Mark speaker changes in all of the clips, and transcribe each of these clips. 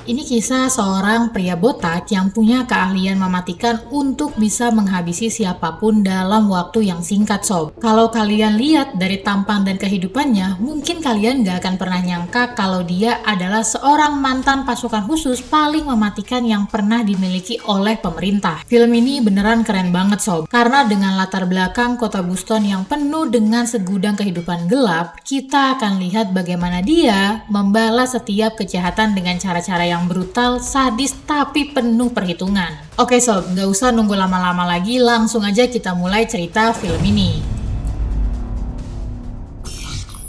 Speaker 1: Ini kisah seorang pria botak yang punya keahlian mematikan untuk bisa menghabisi siapapun dalam waktu yang singkat, sob. Kalau kalian lihat dari tampang dan kehidupannya, mungkin kalian gak akan pernah nyangka kalau dia adalah seorang mantan pasukan khusus paling mematikan yang pernah dimiliki oleh pemerintah. Film ini beneran keren banget, sob. Karena dengan latar belakang kota Boston yang penuh dengan segudang kehidupan gelap, kita akan lihat bagaimana dia membalas setiap kejahatan dengan cara-cara yang brutal, sadis, tapi penuh perhitungan. Oke sob, nggak usah nunggu lama-lama lagi, langsung aja kita mulai cerita film ini.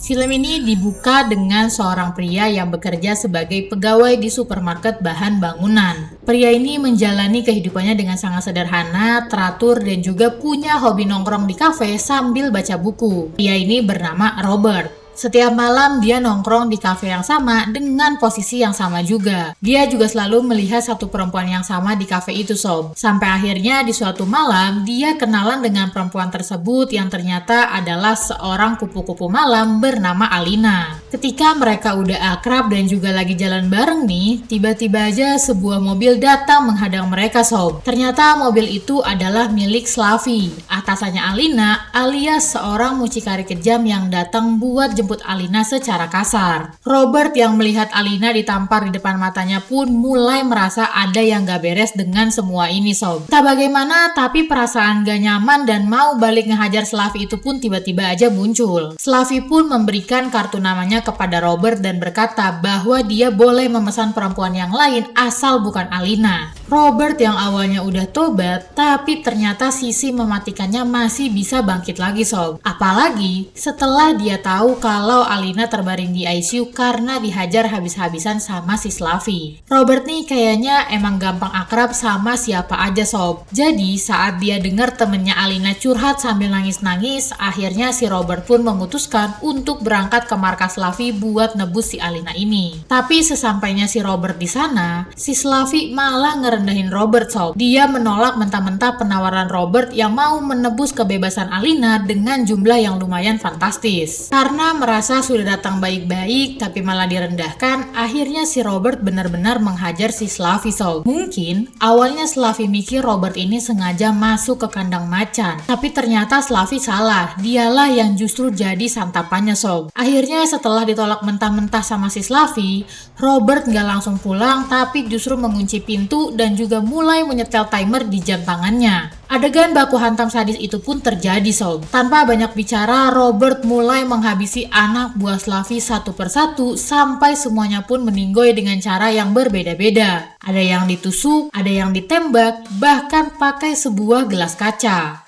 Speaker 1: Film ini dibuka dengan seorang pria yang bekerja sebagai pegawai di supermarket bahan bangunan. Pria ini menjalani kehidupannya dengan sangat sederhana, teratur, dan juga punya hobi nongkrong di kafe sambil baca buku. Pria ini bernama Robert. Setiap malam dia nongkrong di kafe yang sama dengan posisi yang sama juga. Dia juga selalu melihat satu perempuan yang sama di kafe itu, sob. Sampai akhirnya di suatu malam dia kenalan dengan perempuan tersebut yang ternyata adalah seorang kupu-kupu malam bernama Alina. Ketika mereka udah akrab dan juga lagi jalan bareng nih, tiba-tiba aja sebuah mobil datang menghadang mereka, sob. Ternyata mobil itu adalah milik Slavi, atasannya Alina alias seorang mucikari kejam yang datang buat jemput Alina secara kasar. Robert yang melihat Alina ditampar di depan matanya pun mulai merasa ada yang gak beres dengan semua ini, sob. Tak bagaimana, tapi perasaan gak nyaman dan mau balik ngehajar Slavi itu pun tiba-tiba aja muncul. Slavi pun memberikan kartu namanya kepada Robert dan berkata bahwa dia boleh memesan perempuan yang lain asal bukan Alina. Robert yang awalnya udah tobat, tapi ternyata sisi mematikannya masih bisa bangkit lagi, sob. Apalagi setelah dia tahu kalau Alina terbaring di ICU karena dihajar habis-habisan sama si Slavi. Robert nih kayaknya emang gampang akrab sama siapa aja, sob. Jadi saat dia dengar temennya Alina curhat sambil nangis-nangis, akhirnya si Robert pun memutuskan untuk berangkat ke markas Slavi buat nebus si Alina ini. Tapi sesampainya si Robert di sana, si Slavi malah ngerendahin Robert, sob. Dia menolak mentah-mentah penawaran Robert yang mau menebus kebebasan Alina dengan jumlah yang lumayan fantastis. Karena merasa sudah datang baik-baik tapi malah direndahkan, akhirnya si Robert benar-benar menghajar si Slavi, sob. Mungkin awalnya Slavi mikir Robert ini sengaja masuk ke kandang macan, tapi ternyata Slavi salah. Dialah yang justru jadi santapannya, sob. Akhirnya setelah ditolak mentah-mentah sama si Slavi, Robert nggak langsung pulang tapi justru mengunci pintu dan juga mulai menyetel timer di jam tangannya. Adegan baku hantam sadis itu pun terjadi, sob. Tanpa banyak bicara, Robert mulai menghabisi anak buah Slavi satu persatu sampai semuanya pun meninggoy dengan cara yang berbeda-beda. Ada yang ditusuk, ada yang ditembak, bahkan pakai sebuah gelas kaca.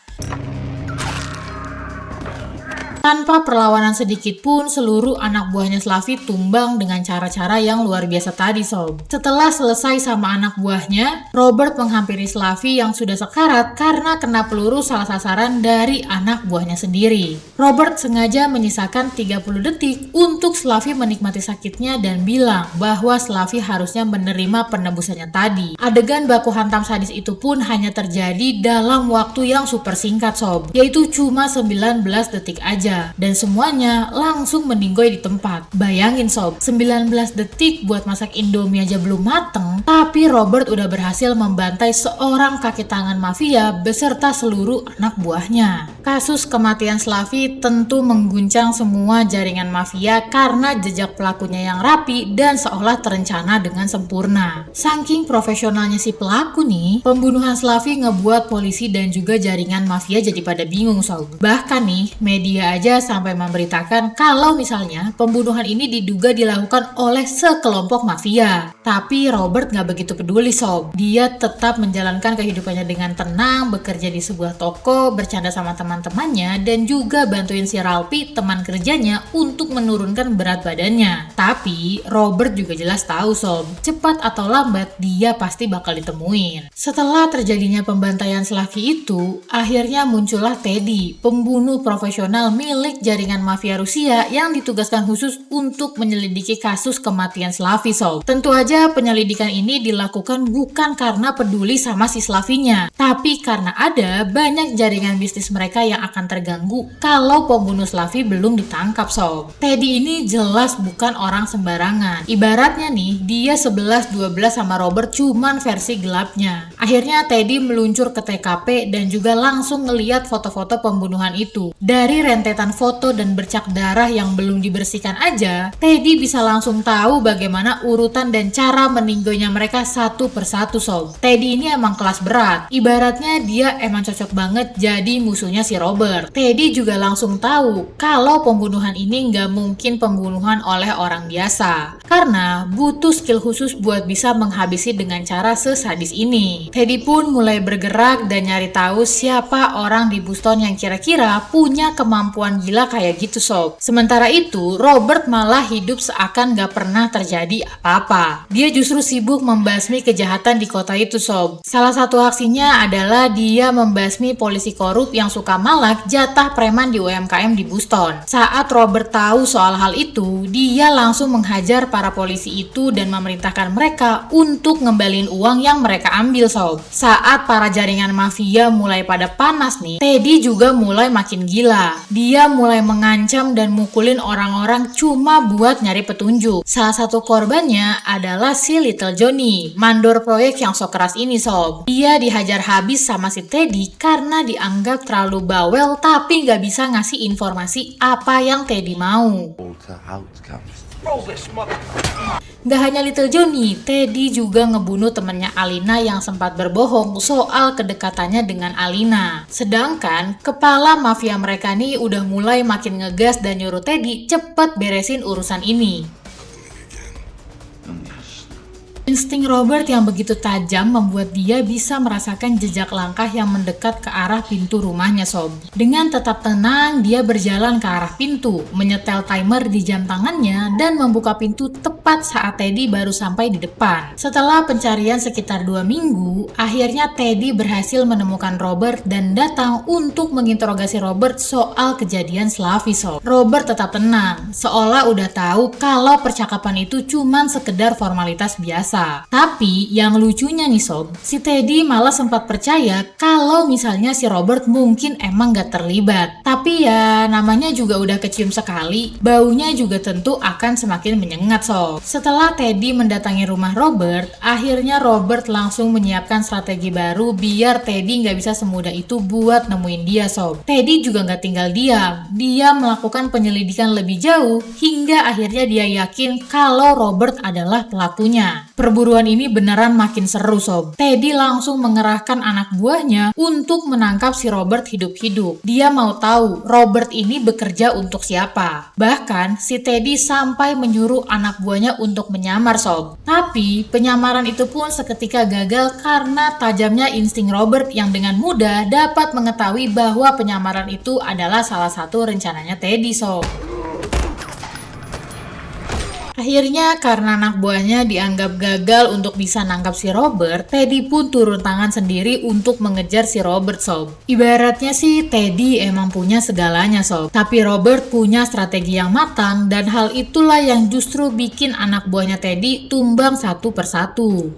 Speaker 1: Tanpa perlawanan sedikit pun, seluruh anak buahnya Slavi tumbang dengan cara-cara yang luar biasa tadi, sob. Setelah selesai sama anak buahnya, Robert menghampiri Slavi yang sudah sekarat karena kena peluru salah sasaran dari anak buahnya sendiri. Robert sengaja menyisakan 30 detik untuk Slavi menikmati sakitnya dan bilang bahwa Slavi harusnya menerima penebusannya tadi. Adegan baku hantam sadis itu pun hanya terjadi dalam waktu yang super singkat, sob, yaitu cuma 19 detik aja. Dan semuanya langsung meninggoy di tempat. Bayangin, sob, 19 detik buat masak Indomie aja belum mateng, tapi Robert udah berhasil membantai seorang kaki tangan mafia beserta seluruh anak buahnya. Kasus kematian Slavi tentu mengguncang semua jaringan mafia karena jejak pelakunya yang rapi dan seolah terencana dengan sempurna. Saking profesionalnya si pelaku nih, pembunuhan Slavi ngebuat polisi dan juga jaringan mafia jadi pada bingung, sob. Bahkan nih, media aja sampai memberitakan kalau misalnya pembunuhan ini diduga dilakukan oleh sekelompok mafia. Tapi Robert gak begitu peduli, sob. Dia tetap menjalankan kehidupannya dengan tenang, bekerja di sebuah toko, bercanda sama teman-temannya, dan juga bantuin si Ralphie, teman kerjanya, untuk menurunkan berat badannya. Tapi Robert juga jelas tahu, sob, cepat atau lambat dia pasti bakal ditemuin. Setelah terjadinya pembantaian Slavi itu, akhirnya muncullah Teddy, pembunuh profesional milik jaringan mafia Rusia yang ditugaskan khusus untuk menyelidiki kasus kematian Slavi, sob. Tentu aja penyelidikan ini dilakukan bukan karena peduli sama si Slavinya, tapi karena ada banyak jaringan bisnis mereka mereka yang akan terganggu kalau pembunuh Slavi belum ditangkap sob. Teddy ini jelas bukan orang sembarangan. Ibaratnya nih, dia 11-12 sama Robert cuman versi gelapnya. Akhirnya Teddy meluncur ke TKP dan juga langsung ngeliat foto-foto pembunuhan itu. Dari rentetan foto dan bercak darah yang belum dibersihkan aja, Teddy bisa langsung tahu bagaimana urutan dan cara meninggalnya mereka satu persatu sob. Teddy ini emang kelas berat. Ibaratnya dia emang cocok banget jadi musuhnya si Robert. Teddy juga langsung tahu kalau pembunuhan ini nggak mungkin pembunuhan oleh orang biasa. Karena butuh skill khusus buat bisa menghabisi dengan cara sesadis ini. Teddy pun mulai bergerak dan nyari tahu siapa orang di Boston yang kira-kira punya kemampuan gila kayak gitu sob. Sementara itu, Robert malah hidup seakan gak pernah terjadi apa-apa. Dia justru sibuk membasmi kejahatan di kota itu sob. Salah satu aksinya adalah dia membasmi polisi korup yang suka malak jatah preman di UMKM di Boston. Saat Robert tahu soal hal itu, dia langsung menghajar para polisi itu dan memerintahkan mereka untuk ngembaliin uang yang mereka ambil sob. Saat para jaringan mafia mulai pada panas nih, Teddy juga mulai makin gila. Dia mulai mengancam dan mukulin orang-orang cuma buat nyari petunjuk. Salah satu korbannya adalah si Little Johnny, mandor proyek yang sok keras ini sob. Dia dihajar habis sama si Teddy karena dianggap terlalu bawel tapi gak bisa ngasih informasi apa yang Teddy mau. Gak hanya Little Johnny, Teddy juga ngebunuh temannya Alina yang sempat berbohong soal kedekatannya dengan Alina. Sedangkan kepala mafia mereka nih udah mulai makin ngegas dan nyuruh Teddy cepet beresin urusan ini. Insting Robert yang begitu tajam membuat dia bisa merasakan jejak langkah yang mendekat ke arah pintu rumahnya sob. Dengan tetap tenang, dia berjalan ke arah pintu, menyetel timer di jam tangannya, dan membuka pintu tepat saat Teddy baru sampai di depan. Setelah pencarian sekitar 2 minggu, akhirnya Teddy berhasil menemukan Robert dan datang untuk menginterogasi Robert soal kejadian Slavi sob. Robert tetap tenang, seolah udah tahu kalau percakapan itu cuman sekedar formalitas biasa. Tapi yang lucunya nih sob, si Teddy malah sempat percaya kalau misalnya si Robert mungkin emang gak terlibat. Tapi ya namanya juga udah kecium sekali, baunya juga tentu akan semakin menyengat sob. Setelah Teddy mendatangi rumah Robert, akhirnya Robert langsung menyiapkan strategi baru biar Teddy gak bisa semudah itu buat nemuin dia sob. Teddy juga gak tinggal diam, dia melakukan penyelidikan lebih jauh hingga akhirnya dia yakin kalau Robert adalah pelakunya. Perburuan ini beneran makin seru sob. Teddy langsung mengerahkan anak buahnya untuk menangkap si Robert hidup-hidup. Dia mau tahu Robert ini bekerja untuk siapa. Bahkan si Teddy sampai menyuruh anak buahnya untuk menyamar sob. Tapi penyamaran itu pun seketika gagal karena tajamnya insting Robert yang dengan mudah dapat mengetahui bahwa penyamaran itu adalah salah satu rencananya Teddy sob. Akhirnya karena anak buahnya dianggap gagal untuk bisa nangkap si Robert, Teddy pun turun tangan sendiri untuk mengejar si Robert sob. Ibaratnya sih Teddy emang punya segalanya sob, tapi Robert punya strategi yang matang dan hal itulah yang justru bikin anak buahnya Teddy tumbang satu persatu.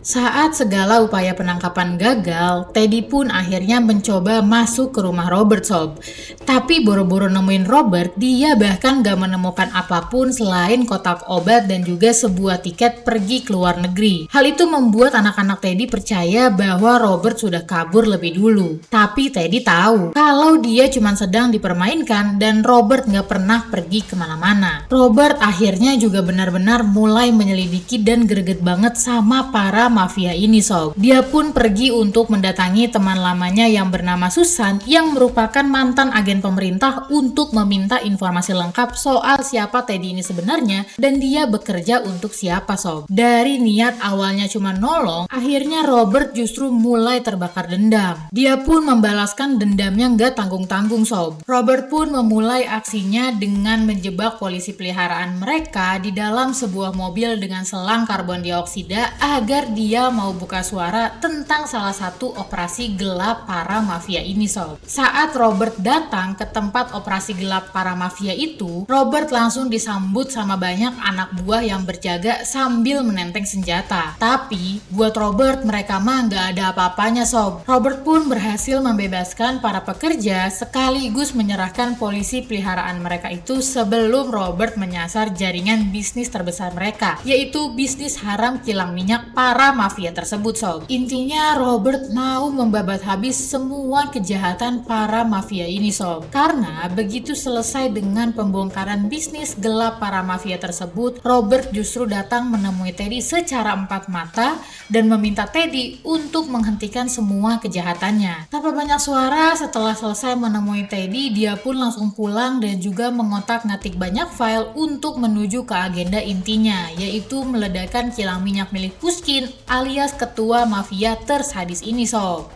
Speaker 1: Saat segala upaya penangkapan gagal, Teddy pun akhirnya mencoba masuk ke rumah Robert sob. Tapi boro-boro nemuin Robert, dia bahkan gak menemukan apapun selain kotak obat dan juga sebuah tiket pergi ke luar negeri. Hal itu membuat anak-anak Teddy percaya bahwa Robert sudah kabur lebih dulu. Tapi Teddy tahu kalau dia cuma sedang dipermainkan dan Robert gak pernah pergi kemana-mana. Robert akhirnya juga benar-benar mulai menyelidiki dan greget banget sama para mafia ini sob. Dia pun pergi untuk mendatangi teman lamanya yang bernama Susan yang merupakan mantan agen pemerintah untuk meminta informasi lengkap soal siapa Teddy ini sebenarnya dan dia bekerja untuk siapa sob. Dari niat awalnya cuma nolong, akhirnya Robert justru mulai terbakar dendam. Dia pun membalaskan dendamnya nggak tanggung-tanggung sob. Robert pun memulai aksinya dengan menjebak polisi peliharaan mereka di dalam sebuah mobil dengan selang karbon dioksida agar dia dia mau buka suara tentang salah satu operasi gelap para mafia ini sob. Saat Robert datang ke tempat operasi gelap para mafia itu, Robert langsung disambut sama banyak anak buah yang berjaga sambil menenteng senjata. Tapi buat Robert mereka mah nggak ada apa-apanya sob. Robert pun berhasil membebaskan para pekerja sekaligus menyerahkan polisi peliharaan mereka itu sebelum Robert menyasar jaringan bisnis terbesar mereka, yaitu bisnis haram kilang minyak para mafia tersebut sob. Intinya Robert mau membabat habis semua kejahatan para mafia ini sob. Karena begitu selesai dengan pembongkaran bisnis gelap para mafia tersebut, Robert justru datang menemui Teddy secara empat mata dan meminta Teddy untuk menghentikan semua kejahatannya. Tanpa banyak suara, setelah selesai menemui Teddy, dia pun langsung pulang dan juga mengotak-ngatik banyak file untuk menuju ke agenda intinya, yaitu meledakkan kilang minyak milik Pushkin alias ketua mafia tersadis ini sob.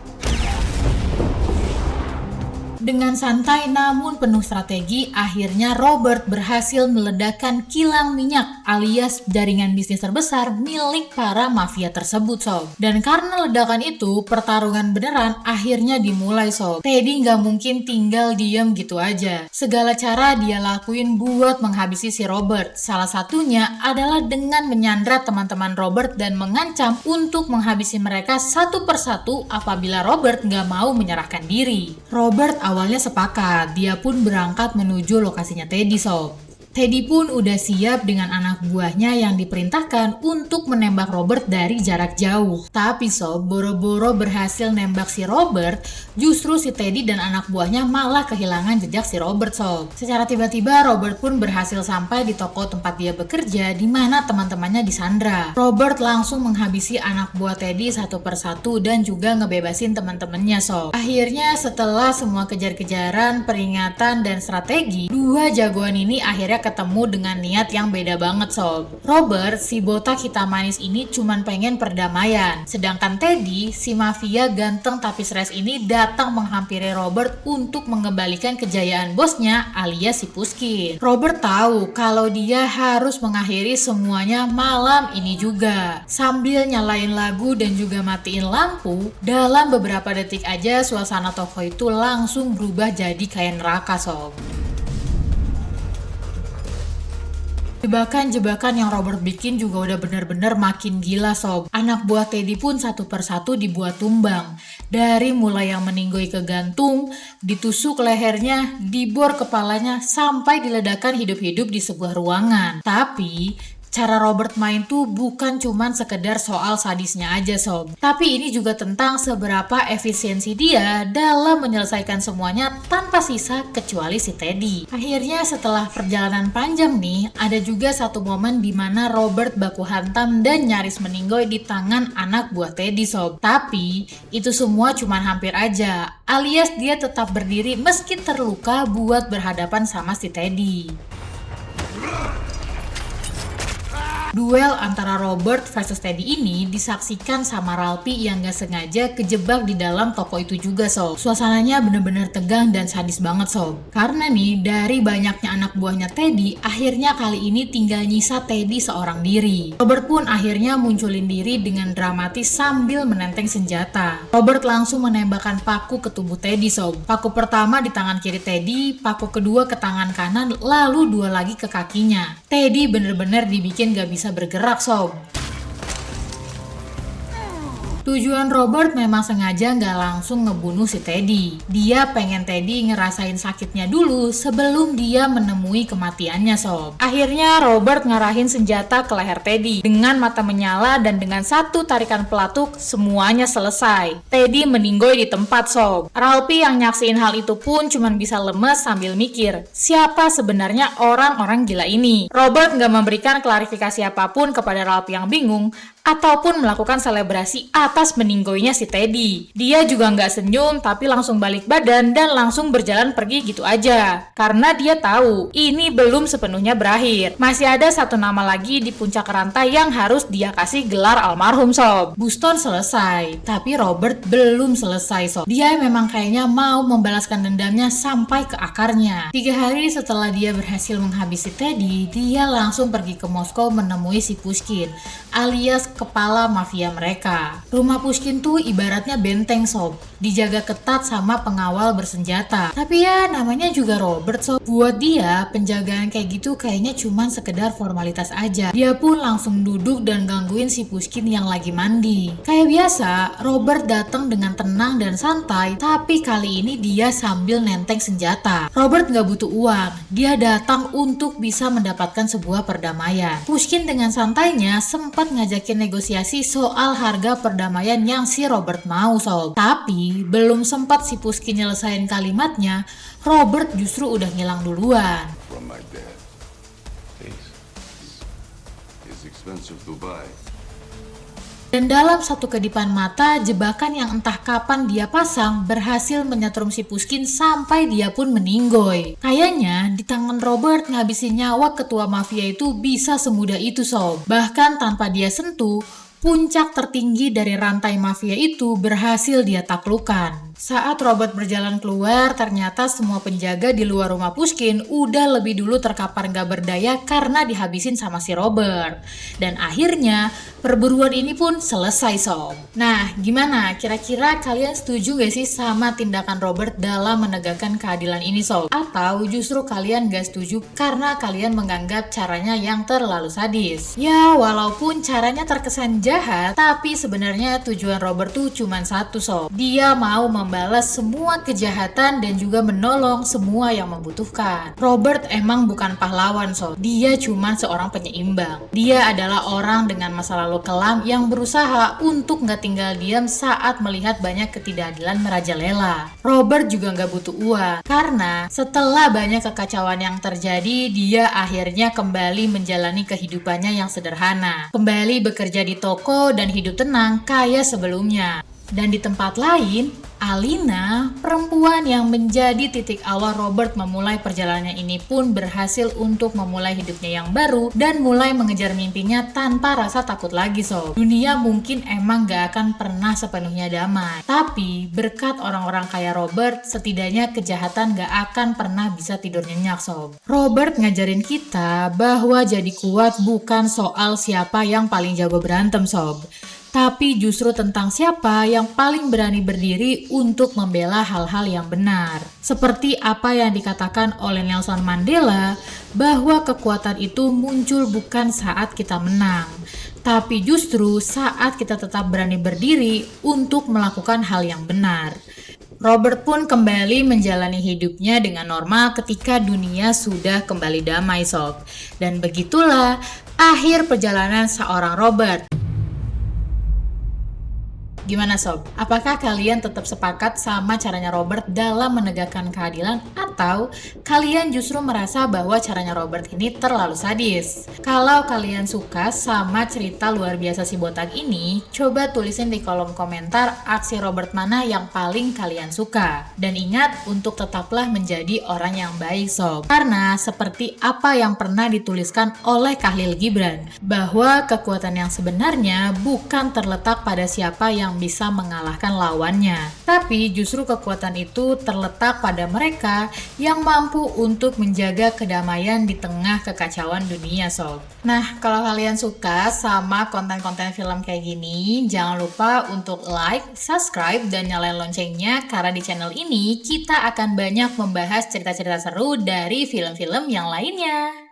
Speaker 1: Dengan santai namun penuh strategi, akhirnya Robert berhasil meledakkan kilang minyak alias jaringan bisnis terbesar milik para mafia tersebut sob. Dan karena ledakan itu, pertarungan beneran akhirnya dimulai sob. Teddy nggak mungkin tinggal diem gitu aja. Segala cara dia lakuin buat menghabisi si Robert. Salah satunya adalah dengan menyandra teman-teman Robert dan mengancam untuk menghabisi mereka satu persatu apabila Robert nggak mau menyerahkan diri. Robert awalnya sepakat, dia pun berangkat menuju lokasinya Teddy sob. Teddy pun udah siap dengan anak buahnya yang diperintahkan untuk menembak Robert dari jarak jauh. Tapi sob, boro-boro berhasil nembak si Robert, justru si Teddy dan anak buahnya malah kehilangan jejak si Robert sob. Secara tiba-tiba Robert pun berhasil sampai di toko tempat dia bekerja di mana teman-temannya disandra. Robert langsung menghabisi anak buah Teddy satu persatu dan juga ngebebasin teman-temannya sob. Akhirnya setelah semua kejar-kejaran, peringatan dan strategi, dua jagoan ini akhirnya ketemu dengan niat yang beda banget sob. Robert, si botak hitam manis ini cuman pengen perdamaian. Sedangkan Teddy, si mafia ganteng tapi stres ini datang menghampiri Robert untuk mengembalikan kejayaan bosnya alias si Pushkin. Robert tahu kalau dia harus mengakhiri semuanya malam ini juga. Sambil nyalain lagu dan juga matiin lampu, dalam beberapa detik aja suasana toko itu langsung berubah jadi kayak neraka sob. Jebakan-jebakan yang Robert bikin juga udah bener-bener makin gila sob. Anak buah Teddy pun satu persatu dibuat tumbang. Dari mulai yang meninggoy ke gantung, ditusuk lehernya, dibor kepalanya, sampai diledakkan hidup-hidup di sebuah ruangan. Tapi cara Robert main tuh bukan cuman sekedar soal sadisnya aja sob. Tapi ini juga tentang seberapa efisiensi dia dalam menyelesaikan semuanya tanpa sisa kecuali si Teddy. Akhirnya setelah perjalanan panjang nih, ada juga satu momen di mana Robert baku hantam dan nyaris meninggoy di tangan anak buah Teddy sob. Tapi itu semua cuman hampir aja, alias dia tetap berdiri meski terluka buat berhadapan sama si Teddy. Duel antara Robert versus Teddy ini disaksikan sama Ralphie yang gak sengaja kejebak di dalam toko itu juga sob. Suasananya bener-bener tegang dan sadis banget sob. Karena nih dari banyaknya anak buahnya Teddy, akhirnya kali ini tinggal nyisa Teddy seorang diri. Robert pun akhirnya munculin diri dengan dramatis sambil menenteng senjata. Robert langsung menembakkan paku ke tubuh Teddy sob. Paku pertama di tangan kiri Teddy, paku kedua ke tangan kanan, lalu dua lagi ke kakinya. Teddy bener-bener dibikin gak bisa bergerak sob. Tujuan Robert memang sengaja nggak langsung ngebunuh si Teddy. Dia pengen Teddy ngerasain sakitnya dulu sebelum dia menemui kematiannya sob. Akhirnya Robert ngarahin senjata ke leher Teddy. Dengan mata menyala dan dengan satu tarikan pelatuk, semuanya selesai. Teddy meninggoy di tempat sob. Ralphie yang nyaksiin hal itu pun cuman bisa lemes sambil mikir, siapa sebenarnya orang-orang gila ini? Robert nggak memberikan klarifikasi apapun kepada Ralphie yang bingung, ataupun melakukan selebrasi atau atas meninggoinya si Teddy. Dia juga nggak senyum tapi langsung balik badan dan langsung berjalan pergi gitu aja. Karena dia tahu ini belum sepenuhnya berakhir. Masih ada satu nama lagi di puncak rantai yang harus dia kasih gelar almarhum sob. Buston selesai, tapi Robert belum selesai sob. Dia memang kayaknya mau membalaskan dendamnya sampai ke akarnya. 3 hari setelah dia berhasil menghabisi Teddy, dia langsung pergi ke Moskow menemui si Pushkin, alias kepala mafia mereka. Rumah Pushkin tuh ibaratnya benteng sob, dijaga ketat sama pengawal bersenjata. Tapi ya namanya juga Robert sob. Buat dia penjagaan kayak gitu kayaknya cuman sekedar formalitas aja. Dia pun langsung duduk dan gangguin si Pushkin yang lagi mandi. Kayak biasa, Robert datang dengan tenang dan santai, tapi kali ini dia sambil nenteng senjata. Robert gak butuh uang, dia datang untuk bisa mendapatkan sebuah perdamaian. Pushkin dengan santainya sempat ngajakin negosiasi soal harga perdamaian yang si Robert mau sob. Tapi belum sempat si Pushkin nyelesain kalimatnya, Robert justru udah ngilang duluan.
Speaker 2: From my dad. Please. It's expensive to buy.
Speaker 1: Dan dalam satu kedipan mata, jebakan yang entah kapan dia pasang berhasil menyetrum si Pushkin sampai dia pun meninggoy. Kayaknya di tangan Robert ngabisin nyawa ketua mafia itu bisa semudah itu sob. Bahkan tanpa dia sentuh, puncak tertinggi dari rantai mafia itu berhasil dia taklukkan. Saat Robert berjalan keluar, ternyata semua penjaga di luar rumah Pushkin udah lebih dulu terkapar gak berdaya karena dihabisin sama si Robert. Dan akhirnya, perburuan ini pun selesai sob. Nah, gimana? Kira-kira kalian setuju gak sih sama tindakan Robert dalam menegakkan keadilan ini sob? Atau justru kalian gak setuju karena kalian menganggap caranya yang terlalu sadis? Ya, walaupun caranya terkesan jahat, tapi sebenarnya tujuan Robert tuh cuma satu sob. Dia mau membalas semua kejahatan dan juga menolong semua yang membutuhkan. Robert emang bukan pahlawan sob. Dia cuma seorang penyeimbang. Dia adalah orang dengan masa lalu kelam yang berusaha untuk nggak tinggal diam saat melihat banyak ketidakadilan merajalela. Robert juga nggak butuh uang karena setelah banyak kekacauan yang terjadi, dia akhirnya kembali menjalani kehidupannya yang sederhana. Kembali bekerja di toko dan hidup tenang kayak sebelumnya. Dan di tempat lain, Alina, perempuan yang menjadi titik awal Robert memulai perjalanannya ini pun berhasil untuk memulai hidupnya yang baru dan mulai mengejar mimpinya tanpa rasa takut lagi sob. Dunia mungkin emang gak akan pernah sepenuhnya damai, tapi berkat orang-orang kaya Robert, setidaknya kejahatan gak akan pernah bisa tidur nyenyak sob. Robert ngajarin kita bahwa jadi kuat bukan soal siapa yang paling jago berantem sob, tapi justru tentang siapa yang paling berani berdiri untuk membela hal-hal yang benar. Seperti apa yang dikatakan oleh Nelson Mandela, bahwa kekuatan itu muncul bukan saat kita menang, tapi justru saat kita tetap berani berdiri untuk melakukan hal yang benar. Robert pun kembali menjalani hidupnya dengan normal ketika dunia sudah kembali damai sob. Dan begitulah akhir perjalanan seorang Robert. Gimana sob? Apakah kalian tetap sepakat sama caranya Robert dalam menegakkan keadilan atau kalian justru merasa bahwa caranya Robert ini terlalu sadis? Kalau kalian suka sama cerita luar biasa si botak ini, coba tulisin di kolom komentar aksi Robert mana yang paling kalian suka. Dan ingat untuk tetaplah menjadi orang yang baik sob. Karena seperti apa yang pernah dituliskan oleh Khalil Gibran, bahwa kekuatan yang sebenarnya bukan terletak pada siapa yang bisa mengalahkan lawannya, tapi justru kekuatan itu terletak pada mereka yang mampu untuk menjaga kedamaian di tengah kekacauan dunia sob. Nah, kalau kalian suka sama konten-konten film kayak gini, jangan lupa untuk like, subscribe, dan nyalain loncengnya karena di channel ini kita akan banyak membahas cerita-cerita seru dari film-film yang lainnya.